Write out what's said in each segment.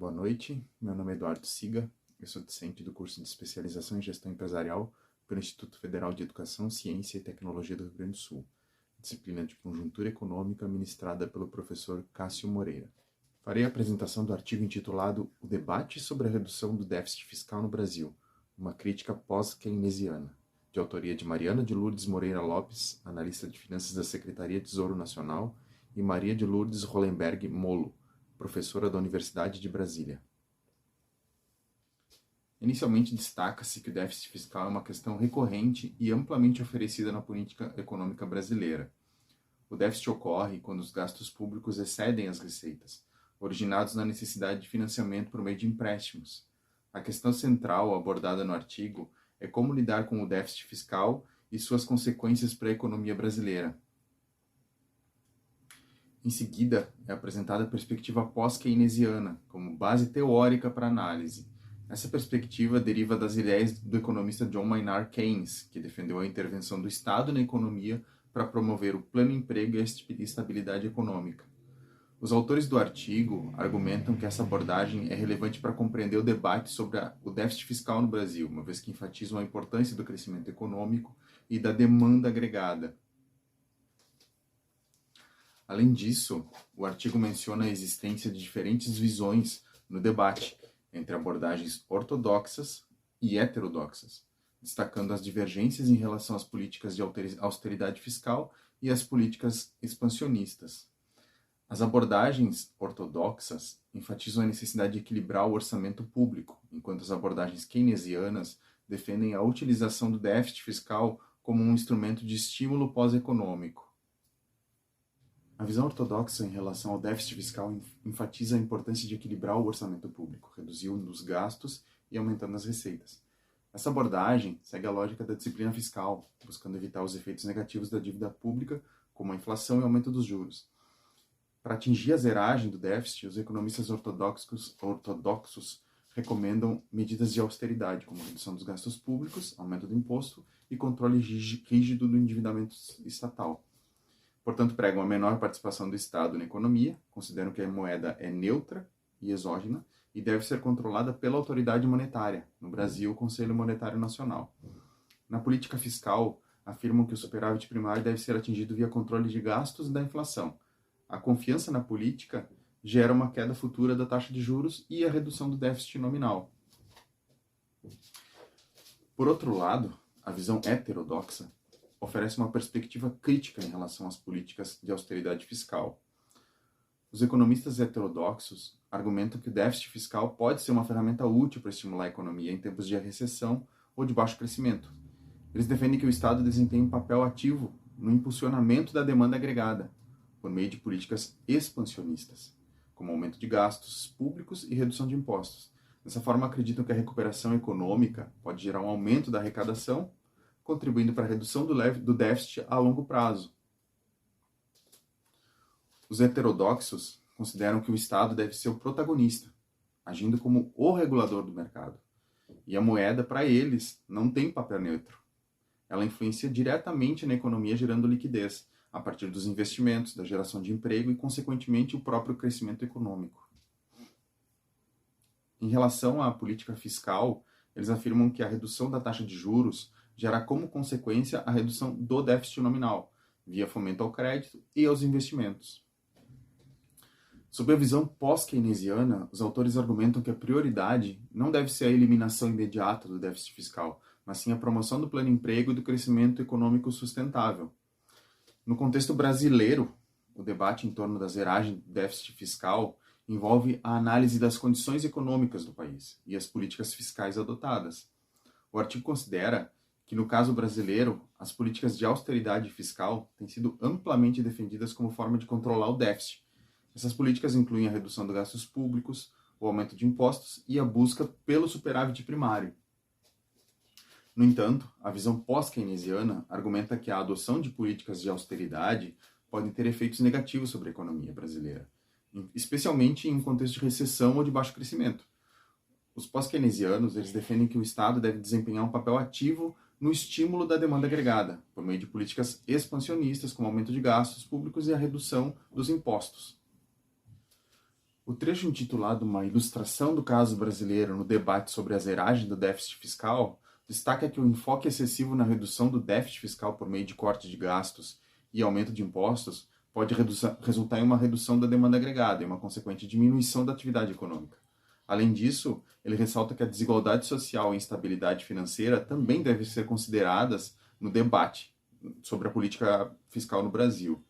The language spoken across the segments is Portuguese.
Boa noite, meu nome é Eduardo Siga, eu sou docente do curso de especialização em gestão empresarial pelo Instituto Federal de Educação, Ciência e Tecnologia do Rio Grande do Sul, disciplina de conjuntura econômica ministrada pelo professor Cássio Moreira. Farei a apresentação do artigo intitulado O debate sobre a redução do déficit fiscal no Brasil, uma crítica pós-keynesiana, de autoria de Mariana de Lourdes Moreira Lopes, analista de finanças da Secretaria de Tesouro Nacional, e Maria de Lourdes Hollenberg Molo, professora da Universidade de Brasília. Inicialmente destaca-se que o déficit fiscal é uma questão recorrente e amplamente oferecida na política econômica brasileira. O déficit ocorre quando os gastos públicos excedem as receitas, originados na necessidade de financiamento por meio de empréstimos. A questão central abordada no artigo é como lidar com o déficit fiscal e suas consequências para a economia brasileira. Em seguida, é apresentada a perspectiva pós-keynesiana, como base teórica para a análise. Essa perspectiva deriva das ideias do economista John Maynard Keynes, que defendeu a intervenção do Estado na economia para promover o pleno emprego e a estabilidade econômica. Os autores do artigo argumentam que essa abordagem é relevante para compreender o debate sobre o déficit fiscal no Brasil, uma vez que enfatizam a importância do crescimento econômico e da demanda agregada. Além disso, o artigo menciona a existência de diferentes visões no debate entre abordagens ortodoxas e heterodoxas, destacando as divergências em relação às políticas de austeridade fiscal e às políticas expansionistas. As abordagens ortodoxas enfatizam a necessidade de equilibrar o orçamento público, enquanto as abordagens keynesianas defendem a utilização do déficit fiscal como um instrumento de estímulo pós-econômico. A visão ortodoxa em relação ao déficit fiscal enfatiza a importância de equilibrar o orçamento público, reduzindo os gastos e aumentando as receitas. Essa abordagem segue a lógica da disciplina fiscal, buscando evitar os efeitos negativos da dívida pública, como a inflação e o aumento dos juros. Para atingir a zeragem do déficit, os economistas ortodoxos recomendam medidas de austeridade, como redução dos gastos públicos, aumento do imposto e controle rígido do endividamento estatal. Portanto, pregam a menor participação do Estado na economia, consideram que a moeda é neutra e exógena e deve ser controlada pela autoridade monetária, no Brasil, o Conselho Monetário Nacional. Na política fiscal, afirmam que o superávit primário deve ser atingido via controle de gastos e da inflação. A confiança na política gera uma queda futura da taxa de juros e a redução do déficit nominal. Por outro lado, a visão heterodoxa oferece uma perspectiva crítica em relação às políticas de austeridade fiscal. Os economistas heterodoxos argumentam que o déficit fiscal pode ser uma ferramenta útil para estimular a economia em tempos de recessão ou de baixo crescimento. Eles defendem que o Estado desempenhe um papel ativo no impulsionamento da demanda agregada, por meio de políticas expansionistas, como aumento de gastos públicos e redução de impostos. Dessa forma, acreditam que a recuperação econômica pode gerar um aumento da arrecadação, contribuindo para a redução do déficit a longo prazo. Os heterodoxos consideram que o Estado deve ser o protagonista, agindo como o regulador do mercado. E a moeda, para eles, não tem papel neutro. Ela influencia diretamente na economia, gerando liquidez, a partir dos investimentos, da geração de emprego e, consequentemente, o próprio crescimento econômico. Em relação à política fiscal, eles afirmam que a redução da taxa de juros gera como consequência a redução do déficit nominal, via fomento ao crédito e aos investimentos. Sob a visão pós-keynesiana, os autores argumentam que a prioridade não deve ser a eliminação imediata do déficit fiscal, mas sim a promoção do pleno emprego e do crescimento econômico sustentável. No contexto brasileiro, o debate em torno da zeragem do déficit fiscal envolve a análise das condições econômicas do país e as políticas fiscais adotadas. O artigo considera que, no caso brasileiro, as políticas de austeridade fiscal têm sido amplamente defendidas como forma de controlar o déficit. Essas políticas incluem a redução dos gastos públicos, o aumento de impostos e a busca pelo superávit primário. No entanto, a visão pós-keynesiana argumenta que a adoção de políticas de austeridade pode ter efeitos negativos sobre a economia brasileira, especialmente em um contexto de recessão ou de baixo crescimento. Os pós-keynesianos eles defendem que o Estado deve desempenhar um papel ativo no estímulo da demanda agregada, por meio de políticas expansionistas, como aumento de gastos públicos e a redução dos impostos. O trecho intitulado Uma ilustração do caso brasileiro no debate sobre a zeragem do déficit fiscal destaca que o enfoque excessivo na redução do déficit fiscal por meio de corte de gastos e aumento de impostos pode resultar em uma redução da demanda agregada e uma consequente diminuição da atividade econômica. Além disso, ele ressalta que a desigualdade social e a instabilidade financeira também devem ser consideradas no debate sobre a política fiscal no Brasil.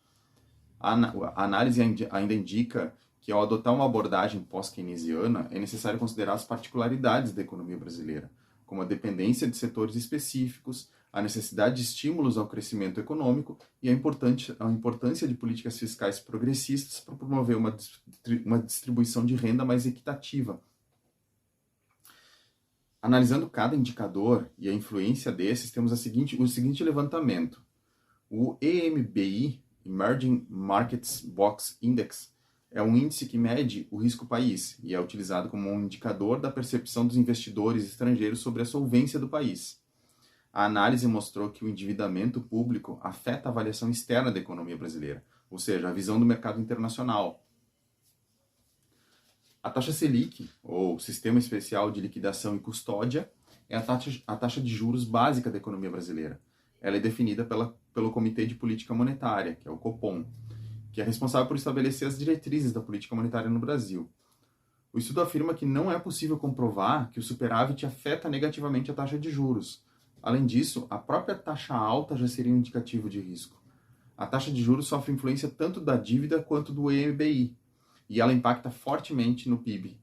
A análise ainda indica que, ao adotar uma abordagem pós-keynesiana, é necessário considerar as particularidades da economia brasileira, como a dependência de setores específicos, a necessidade de estímulos ao crescimento econômico e a importância de políticas fiscais progressistas para promover uma distribuição de renda mais equitativa. Analisando cada indicador e a influência desses, temos o seguinte levantamento. O EMBI, Emerging Markets Box Index, é um índice que mede o risco país e é utilizado como um indicador da percepção dos investidores estrangeiros sobre a solvência do país. A análise mostrou que o endividamento público afeta a avaliação externa da economia brasileira, ou seja, a visão do mercado internacional. A taxa Selic, ou Sistema Especial de Liquidação e Custódia, é a taxa de juros básica da economia brasileira. Ela é definida pelo Comitê de Política Monetária, que é o Copom, que é responsável por estabelecer as diretrizes da política monetária no Brasil. O estudo afirma que não é possível comprovar que o superávit afeta negativamente a taxa de juros. Além disso, a própria taxa alta já seria um indicativo de risco. A taxa de juros sofre influência tanto da dívida quanto do EMBI, e ela impacta fortemente no PIB.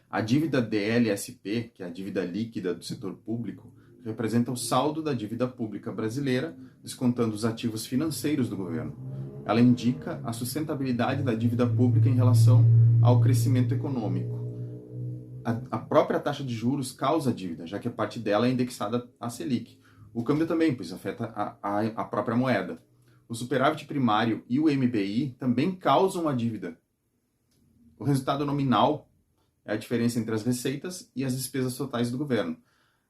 A dívida DLSP, que é a dívida líquida do setor público, representa o saldo da dívida pública brasileira, descontando os ativos financeiros do governo. Ela indica a sustentabilidade da dívida pública em relação ao crescimento econômico. A própria taxa de juros causa dívida, já que a parte dela é indexada à Selic. O câmbio também, pois afeta a própria moeda. O superávit primário e o MBI também causam a dívida. O resultado nominal é a diferença entre as receitas e as despesas totais do governo.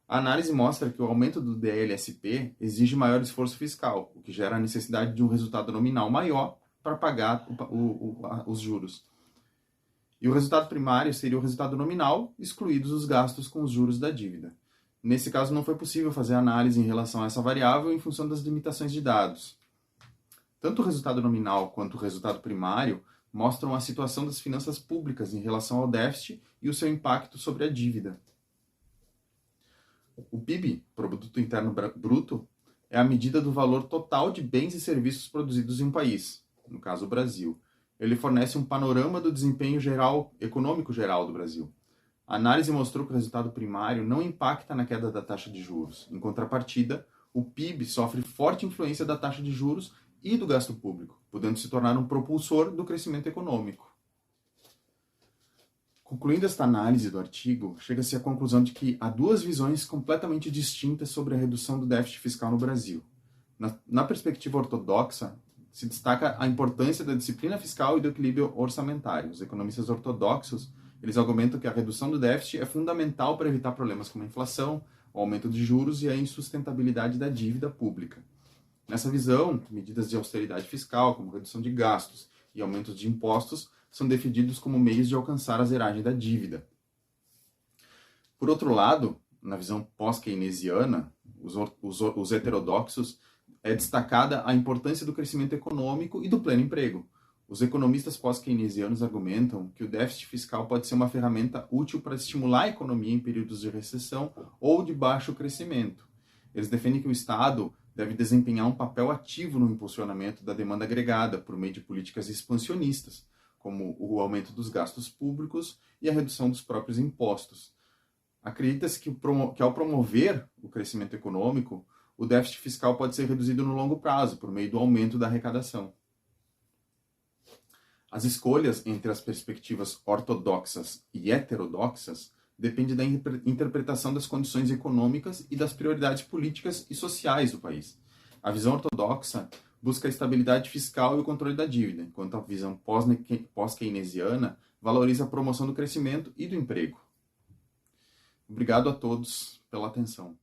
A análise mostra que o aumento do DLSP exige maior esforço fiscal, o que gera a necessidade de um resultado nominal maior para pagar os juros. E o resultado primário seria o resultado nominal, excluídos os gastos com os juros da dívida. Nesse caso, não foi possível fazer análise em relação a essa variável em função das limitações de dados. Tanto o resultado nominal quanto o resultado primário mostram a situação das finanças públicas em relação ao déficit e o seu impacto sobre a dívida. O PIB, Produto Interno Bruto, é a medida do valor total de bens e serviços produzidos em um país, no caso o Brasil. Ele fornece um panorama do desempenho econômico geral do Brasil. A análise mostrou que o resultado primário não impacta na queda da taxa de juros. Em contrapartida, o PIB sofre forte influência da taxa de juros e do gasto público, podendo se tornar um propulsor do crescimento econômico. Concluindo esta análise do artigo, chega-se à conclusão de que há duas visões completamente distintas sobre a redução do déficit fiscal no Brasil. Na perspectiva ortodoxa, se destaca a importância da disciplina fiscal e do equilíbrio orçamentário. Os economistas ortodoxos, eles argumentam que a redução do déficit é fundamental para evitar problemas como a inflação, o aumento de juros e a insustentabilidade da dívida pública. Nessa visão, medidas de austeridade fiscal, como redução de gastos e aumento de impostos, são defendidos como meios de alcançar a zeragem da dívida. Por outro lado, na visão pós-keynesiana, os heterodoxos, é destacada a importância do crescimento econômico e do pleno emprego. Os economistas pós-keynesianos argumentam que o déficit fiscal pode ser uma ferramenta útil para estimular a economia em períodos de recessão ou de baixo crescimento. Eles defendem que o Estado deve desempenhar um papel ativo no impulsionamento da demanda agregada por meio de políticas expansionistas, como o aumento dos gastos públicos e a redução dos próprios impostos. Acredita-se que ao promover o crescimento econômico, o déficit fiscal pode ser reduzido no longo prazo, por meio do aumento da arrecadação. As escolhas entre as perspectivas ortodoxas e heterodoxas dependem da interpretação das condições econômicas e das prioridades políticas e sociais do país. A visão ortodoxa busca a estabilidade fiscal e o controle da dívida, enquanto a visão pós-keynesiana valoriza a promoção do crescimento e do emprego. Obrigado a todos pela atenção.